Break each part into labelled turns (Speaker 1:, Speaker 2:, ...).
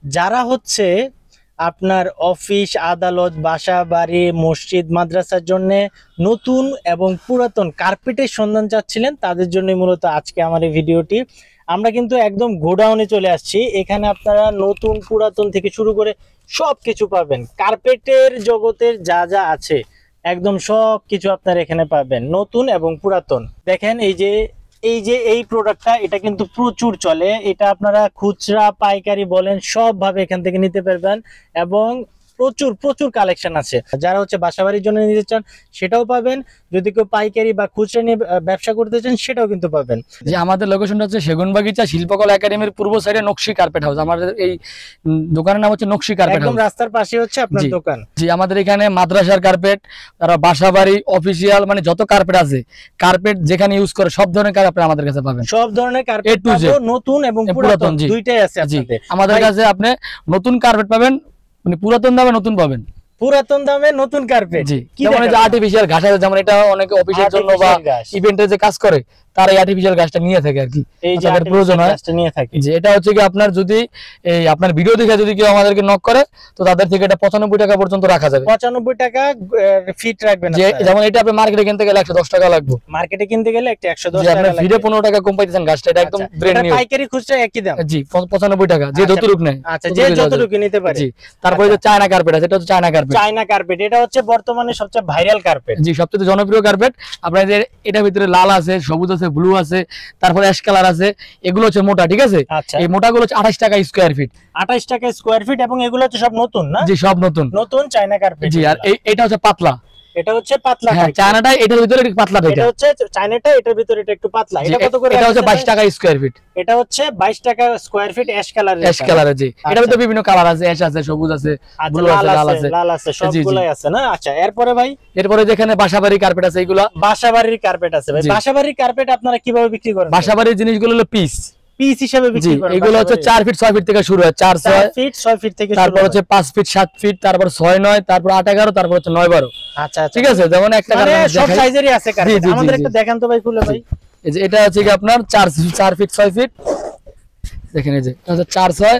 Speaker 1: যারা হচ্ছে আপনার অফিস আদালত বাসা বাড়ি মসজিদ মাদ্রাসার জন্য নতুন এবং পুরাতন কার্পেটের সন্ধান চাচ্ছিলেন, তাদের জন্য মূলত আজকে আমার এই ভিডিওটি। আমরা কিন্তু একদম গোডাউনে চলে আসছি। এখানে আপনারা নতুন পুরাতন থেকে শুরু করে সব কিছু পাবেন। কার্পেটের জগতের যা যা আছে একদম সব কিছু আপনারা এখানে পাবেন, নতুন এবং পুরাতন। দেখেন এই প্রোডাক্টটা, এটা কিন্তু প্রচুর চলে। এটা আপনারা খুচরা পাইকারি বলেন সবভাবে এখান থেকে নিতে পারবেন এবং প্রচুর প্রচুর কালেকশন আছে। যারা হচ্ছে বাসাবাড়ির জন্য নিতে চান সেটাও পাবেন, যদি কেউ পাইকারি বা খুচরা নিয়ে ব্যবসা করতে চান সেটাও কিন্তু পাবেন।
Speaker 2: যে আমাদের লোকেশনটা হচ্ছে সেগুনবাগিচা শিল্পকলা একাডেমির পূর্ব সাইডে নকশি কার্পেট হাউস। আমাদের এই দোকানের নাম হচ্ছে নকশি কার্পেট হাউস।
Speaker 1: একদম রাস্তার পাশে হচ্ছে আপনার দোকান।
Speaker 2: জি, আমাদের এখানে মাদ্রাসার কার্পেট, তারা বাসাবাড়ি অফিসিয়াল মানে যত কার্পেট আছে, কার্পেট যেখানে ইউজ করে সব ধরনের কার্পেট আমাদের কাছে পাবেন।
Speaker 1: সব ধরনের কার্পেট নতুন এবং পুরাতন দুইটাই আছে আপনাদের।
Speaker 2: আমাদের কাছে আপনি নতুন কার্পেট পাবেন, মানে পুরাতন দামে নতুন পাবেন,
Speaker 1: পুরাতন দামে নতুন কার্পেট।
Speaker 2: যেমন যে আর্টিফিশিয়াল ঘাস আছে, যেমন এটা অনেকে অফিসের জন্য বা ইভেন্টে যে কাজ করে তারা এই আর্টিফিশিয়াল ঘাসটা নিয়ে থাকে আর কি, তাদের প্রয়োজন হয় নিয়ে থাকে। যে এটা হচ্ছে কি আপনার যদি এই আপনার ভিডিও দেখে যদি কেউ আমাদেরকে নক করে তো তাদের থেকে এটা 95 টাকা পর্যন্ত রাখা যাবে।
Speaker 1: 95 টাকা ফিট রাখবেন।
Speaker 2: যেমন এটা আপনি মার্কেটে কিনতে গেলে 110 টাকা লাগবে,
Speaker 1: মার্কেটে কিনতে গেলে একটা 110 টাকা লাগবে।
Speaker 2: ভিডিও 15 টাকা কম পাইতেছেন ঘাসটা, এটা একদম ব্র্যান্ড নিউ।
Speaker 1: পাইকারি খুচরা একই দাম।
Speaker 2: জি 95 টাকা, যে যতটুকু নেয়।
Speaker 1: আচ্ছা, যে যতটুকু নিতে পারে।
Speaker 2: জি, তারপরে যে চায়না কার্পেট আছে, এটা হচ্ছে চায়না কার্পেট।
Speaker 1: চায়না কার্পেট এটা হচ্ছে বর্তমানে সবচেয়ে ভাইরাল কার্পেট।
Speaker 2: জি, সবচেয়ে জনপ্রিয় কার্পেট। আপনাদের এটার ভিতরে লাল আছে, সবুজ আছে, ব্লু আছে, তারপরে অ্যাশ কালার আছে। এগুলো হচ্ছে মোটা, ঠিক আছে? এই মোটাগুলো হচ্ছে 28 টাকা স্কয়ার ফিট।
Speaker 1: 28 টাকা স্কয়ার ফিট, এবং এগুলো হচ্ছে সব নতুন না?
Speaker 2: জি, সব নতুন নতুন
Speaker 1: চায়না কার্পেট।
Speaker 2: জি, আর এটা হচ্ছে পাতলা।
Speaker 1: এটা হচ্ছে পাতলা।
Speaker 2: হ্যাঁ, চায়নাটা এটার ভিতরে একটু পাতলা থাকে।
Speaker 1: এটা হচ্ছে চায়নাটা, এটার ভিতরে এটা একটু পাতলা। এটা কত করে?
Speaker 2: এটা হচ্ছে 22 টাকা স্কয়ার ফিট।
Speaker 1: এটা হচ্ছে 22 টাকা স্কয়ার ফিট অ্যাশ কালারের।
Speaker 2: অ্যাশ কালারের, জি। এটার ভিতরে বিভিন্ন কালার আছে, অ্যাশ আছে, সবুজ আছে, ব্লু আছে,
Speaker 1: লাল আছে, সবগুলাই আছে না? আচ্ছা, এরপরে ভাই,
Speaker 2: এরপরে যেখানে বাসাবাড়ি কার্পেট আছে, এগুলা
Speaker 1: বাসাবাড়ির কার্পেট আছে ভাই। বাসাবাড়ির কার্পেট আপনারা কিভাবে বিক্রি করেন?
Speaker 2: বাসাবাড়ির জিনিসগুলো হলো পিস
Speaker 1: হিসাবে বিক্রি করেন।
Speaker 2: এগুলো হচ্ছে 4 ফিট 6 ফিট থেকে শুরু হয়। 4 6
Speaker 1: ফিট থেকে,
Speaker 2: তারপর হচ্ছে 5 ফিট 7 ফিট, তারপর 6 9, তারপর 8 11, তারপর হচ্ছে 9 12।
Speaker 1: আচ্ছা,
Speaker 2: ঠিক আছে। যেমন একটা কার্পেট
Speaker 1: সব সাইজেরই আছে কার্পেট। আমাদের একটা দেখান তো ভাই, খুলে ভাই।
Speaker 2: এই যে এটা হচ্ছে কি আপনার 4 ফিট 6 ফিট। দেখেন এই যে এটা হচ্ছে 4 6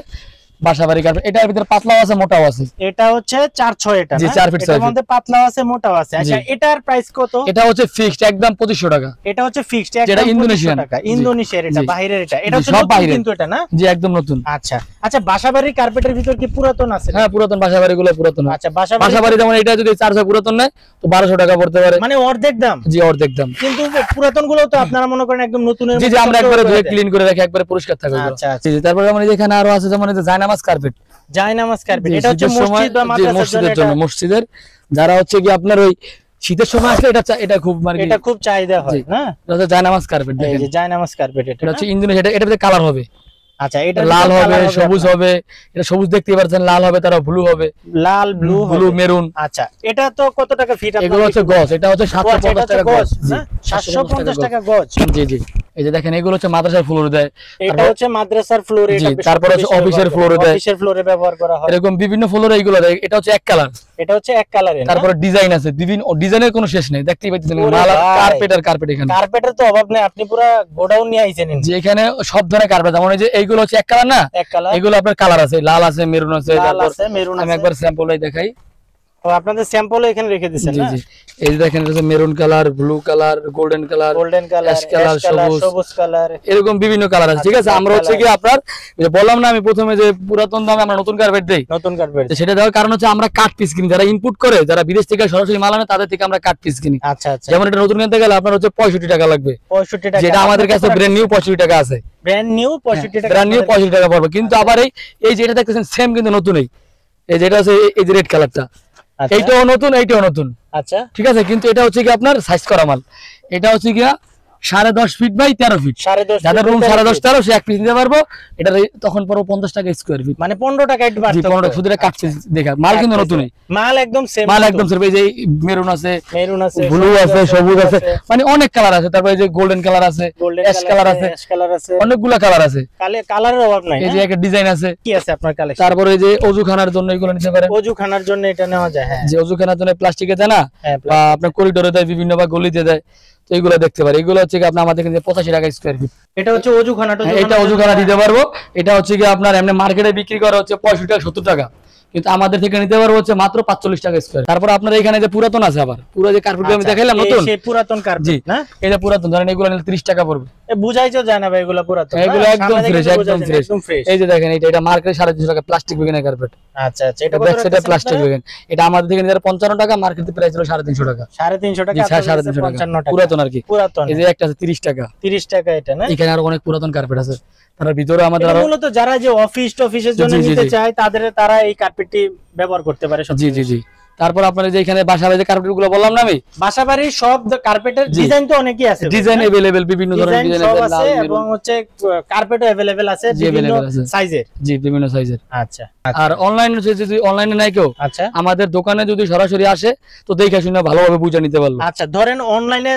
Speaker 2: বাসাবাড়ি কার্পেট। এটার ভিতরে পাতলাও আছে, মোটাও আছে।
Speaker 1: এটা হচ্ছে 4 6, এটা
Speaker 2: জি 4 ফিট 6 ফিট।
Speaker 1: এর মধ্যে পাতলাও আছে, মোটাও আছে। আচ্ছা, এটার প্রাইস কত?
Speaker 2: এটা হচ্ছে ফিক্সড একদম 2500 টাকা।
Speaker 1: এটা হচ্ছে ফিক্সড একদম,
Speaker 2: যেটা ইন্দোনেশিয়ান
Speaker 1: টাকা। ইন্দোনেশিয়ার, এটা বাইরের। এটা হচ্ছে
Speaker 2: সব বাইরে
Speaker 1: কিন্তু এটা না?
Speaker 2: জি, একদম নতুন।
Speaker 1: আচ্ছা আচ্ছা, বাসাবাড়ির কার্পেটের ভিতর কি পুরাতন আছে?
Speaker 2: হ্যাঁ, পুরাতন বাসাবাড়িগুলো পুরাতন।
Speaker 1: আচ্ছা,
Speaker 2: বাসাবাড়ি যেমন এটা যদি 400 পুরাতন নেয় তো 1200 টাকা পড়তে পারে,
Speaker 1: মানে অর্ধেক দাম।
Speaker 2: জি, অর্ধেক দাম।
Speaker 1: কিন্তু পুরাতন গুলো তো আপনারা মনে করেন একদম নতুনের
Speaker 2: মতো। জি, আমরা একবারে ধুয়ে ক্লিন করে রাখি, একবারে পরিষ্কার থাকে।
Speaker 1: আচ্ছা,
Speaker 2: জি, তারপর যেমন এখানে আরো আছে, যেমন এই যে জায়নামাজ কার্পেট।
Speaker 1: জায়নামাজ কার্পেট, এটা হচ্ছে মসজিদ বা
Speaker 2: মাদ্রাসার জন্য, মসজিদের যারা হচ্ছে কি আপনার ওই শীতের সময় আসলে এটা খুব মানে
Speaker 1: এটা খুব চাহিদা হয় না?
Speaker 2: এটা হচ্ছে জায়নামাজ কার্পেট।
Speaker 1: এই যে জায়নামাজ কার্পেট, এটা
Speaker 2: হচ্ছে ইন্দোনেশিয়া। এটা এটাতে কালার হবে।
Speaker 1: আচ্ছা, এটা
Speaker 2: লাল হবে, সবুজ হবে। এটা সবুজ দেখতে পাচ্ছেন, লাল হবে, তারা ব্লু হবে,
Speaker 1: লাল ব্লু
Speaker 2: মেরুন।
Speaker 1: আচ্ছা, এটা তো কত টাকা ফিট?
Speaker 2: এগুলো হচ্ছে গজ। এটা হচ্ছে 750 টাকা গজ।
Speaker 1: 750 টাকা গজ।
Speaker 2: জি জি। এই যে দেখেন, এগুলো হচ্ছে মাদ্রাসার ফ্লোর দেয়।
Speaker 1: এটা হচ্ছে মাদ্রাসার ফ্লোরে, এটা
Speaker 2: তারপর হচ্ছে অফিসের ফ্লোরে দেয়।
Speaker 1: অফিসের ফ্লোরে ব্যবহার করা হয়।
Speaker 2: এরকম বিভিন্ন ফ্লোরে এগুলো দেয়। এটা হচ্ছে এক কালার।
Speaker 1: এটা হচ্ছে এক কালারের।
Speaker 2: তারপর ডিজাইন আছে, বিভিন্ন ডিজাইনের কোনো শেষ নেই। দেখতেই পাচ্ছেন কার্পেট আর কার্পেট। এখানে কার্পেটের
Speaker 1: তো অভাব নেই। আপনি পুরো গোডাউন নিয়ে আইছেন।
Speaker 2: যে এখানে সব ধরনের কার্পেট, যেমন এই যে এইগুলো হচ্ছে এক কালার না?
Speaker 1: এক কালার।
Speaker 2: এগুলো আপনার কালার আছে, লাল আছে, মেরুন আছে। আমি একবার স্যাম্পলই দেখাই।
Speaker 1: ও, আপনাদের স্যাম্পল এখানে রেখে দিয়েছেন না?
Speaker 2: জি জি। এই যে দেখেন, এটা maroon colour, blue colour, golden colour, ash colour, সবুজ কালার, এরকম বিভিন্ন কালার আছে। ঠিক আছে। আমরা হচ্ছে কি আপনার বললাম না আমি প্রথমে যে পুরাতন দামে আমরা নতুন কার্পেট দেই।
Speaker 1: নতুন কার্পেট
Speaker 2: সেটা দেওয়ার কারণ হচ্ছে আমরা কাট পিস কিনি। যারা ইনপুট করে, যারা বিদেশ থেকে সরাসরি মাল আনে, তাদের থেকে আমরা কাট পিস কিনি।
Speaker 1: আচ্ছা আচ্ছা।
Speaker 2: যেমন এটা নতুন কিনতে গেলে আপনার হচ্ছে 65 টাকা লাগবে।
Speaker 1: 65 টাকা।
Speaker 2: যেটা আমাদের কাছে ব্র্যান্ড নিউ 65 টাকা আছে।
Speaker 1: ব্র্যান্ড নিউ 65 টাকা।
Speaker 2: ব্র্যান্ড নিউ 65 টাকা পড়বে। কিন্তু আবার এই যেটা দেখতেছেন সেম কিন্তু নতুনই। এই যেটা আছে এই যে রেড কালারটা, এইটাও নতুন, এইটাও নতুন।
Speaker 1: আচ্ছা,
Speaker 2: ঠিক আছে। কিন্তু এটা হচ্ছে কি আপনার সাইজ করা মাল। এটা হচ্ছে কি 10.5 ফিট বাই 13 ফিট। যাদের রুম 10.5 13, সে এক পিস নিতে পারবো। এটা তখন পড়ো 50 টাকা স্কয়ার ফিট,
Speaker 1: মানে 15 টাকা একটু বাড়ছে।
Speaker 2: 15 টাকা। শুধু এটা কাট পিস দেখা, মাল কিন্তু নতুনই।
Speaker 1: মাল একদম সেম,
Speaker 2: মাল একদম সেম। এই যে মেরুন আছে,
Speaker 1: ব্লু
Speaker 2: আছে, সবুজ আছে, মানে অনেক কালার আছে। তারপর এই যে গোল্ডেন কালার আছে, অ্যাশ কালার আছে, অনেকগুলা কালার আছে।
Speaker 1: কালারের অভাব নাই।
Speaker 2: এই যে একটা ডিজাইন আছে।
Speaker 1: কি আছে আপনার কালেকশন?
Speaker 2: তারপরে এই যে অজুখানার জন্য এগুলো নিতে পারেন।
Speaker 1: অজুখানার জন্য এটা নেওয়া যায়। হ্যাঁ,
Speaker 2: যে অজুখানার জন্য প্লাস্টিকে দেয় না, বা আপনার করিডোরে দেয়, বিভিন্ন বা গলিতে দেয়। তো এইগুলো দেখতে পারে। এগুলো হচ্ছে কি আপনার আমাদের এখানে 85 টাকা স্কয়ার ফিট।
Speaker 1: এটা হচ্ছে অজুখানা,
Speaker 2: এটা অজুখানা দিতে পারবো। এটা হচ্ছে কি আপনার এমনি মার্কেটে বিক্রি করা হচ্ছে 65 টাকা 70 টাকা, কিন্তু আমাদের থেকে নিতে পারবো হচ্ছে মাত্র 45 টাকা স্কয়ার। তারপর আপনার এখানে যে পুরাতন আছে, আবার পুরো যে কার্পেট আমি দেখাইলাম নতুন,
Speaker 1: সেই পুরাতন কার্পেট না,
Speaker 2: এটা পুরাতন ধরেন এগুলো নিলে 30 টাকা পড়বে।
Speaker 1: বুঝাইছো যায় না ভাই এগুলো পুরাতন,
Speaker 2: এগুলো একদম ফ্রেশ, একদম ফ্রেশ। এই যে দেখেন এটা মার্কেটে 350 টাকা প্লাস্টিক ব্যাগের কার্পেট।
Speaker 1: আচ্ছা আচ্ছা, এটা
Speaker 2: ব্যাক সাইডে প্লাস্টিক ব্যাগ, এটা আমাদের থেকে নিতে 55 টাকা, মার্কেটে প্রাইস হলো 350 টাকা।
Speaker 1: 350 টাকা,
Speaker 2: 350 টাকা পুরাতন আর কি।
Speaker 1: পুরাতন
Speaker 2: এই যে একটা আছে 30 টাকা,
Speaker 1: 30 টাকা এটা না।
Speaker 2: এখানে আরো অনেক পুরাতন কার্পেট আছে, তার ভিতরে আমাদের আরো
Speaker 1: মূলত যারা যে অফিসের জন্য নিতে চায় তারা এই কার্পেটটি ব্যবহার করতে পারে।
Speaker 2: জি জি জি। তারপর আপনার যে এখানে বাসাবাড়ি যে কার্পেট গুলো বললাম না আমি,
Speaker 1: বাসাবাড়ির সব কার্পেটের ডিজাইন তো অনেকই আছে,
Speaker 2: ডিজাইন अवेलेबल, বিভিন্ন ধরনের ডিজাইন
Speaker 1: আছে এবং হচ্ছে কার্পেটও अवेलेबल আছে বিভিন্ন সাইজের।
Speaker 2: জি, বিভিন্ন সাইজের।
Speaker 1: আচ্ছা,
Speaker 2: আর অনলাইনে যদি অনলাইনে নাই কেউ,
Speaker 1: আচ্ছা,
Speaker 2: আমাদের দোকানে যদি সরাসরি আসে তো দেখে শুনে ভালোভাবে বুঝে নিতে পারলো।
Speaker 1: আচ্ছা, ধরেন অনলাইনে,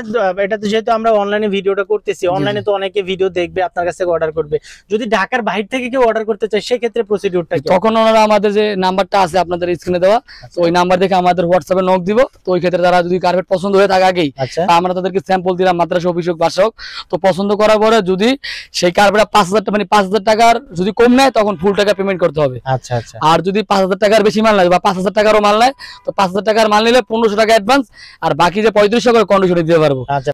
Speaker 1: এটা তো যেহেতু আমরা অনলাইনে ভিডিওটা করতেছি, অনলাইনে তো অনেকে ভিডিও দেখবে, আপনার কাছ থেকে অর্ডার করবে। যদি ঢাকার বাইরে থেকে কেউ অর্ডার করতে চায় সেই ক্ষেত্রে প্রসিডিউরটা কি?
Speaker 2: তখন ওনারা আমাদের যে নাম্বারটা আছে আপনাদের স্ক্রিনে দেওয়া, তো ওই নাম্বার দেখে আমাদের হোয়াটসঅ্যাপে নক দিব। তো ওই ক্ষেত্রে তারা যদি কার্পেট পছন্দ হয়ে থাকে আগেই, আমরা তাদেরকে স্যাম্পল দিলাম, মাদ্রাসা অফিস হোক বাসা হোক, তো পছন্দ করার পরে যদি সেই কার্পেটটা 5000 টাকার যদি কম নেয় তখন ফুল টাকা পেমেন্ট করতে হবে।
Speaker 1: আচ্ছা আচ্ছা।
Speaker 2: আর যদি 5000 টাকার বেশি মাল নেয় বা 5000 টাকারও মাল নেয়, তো 5000 টাকার মাল নিলে 1500 টাকা অ্যাডভান্স, আর বাকি যে 3500 করে কন্ডিশনে দিতে পারবো।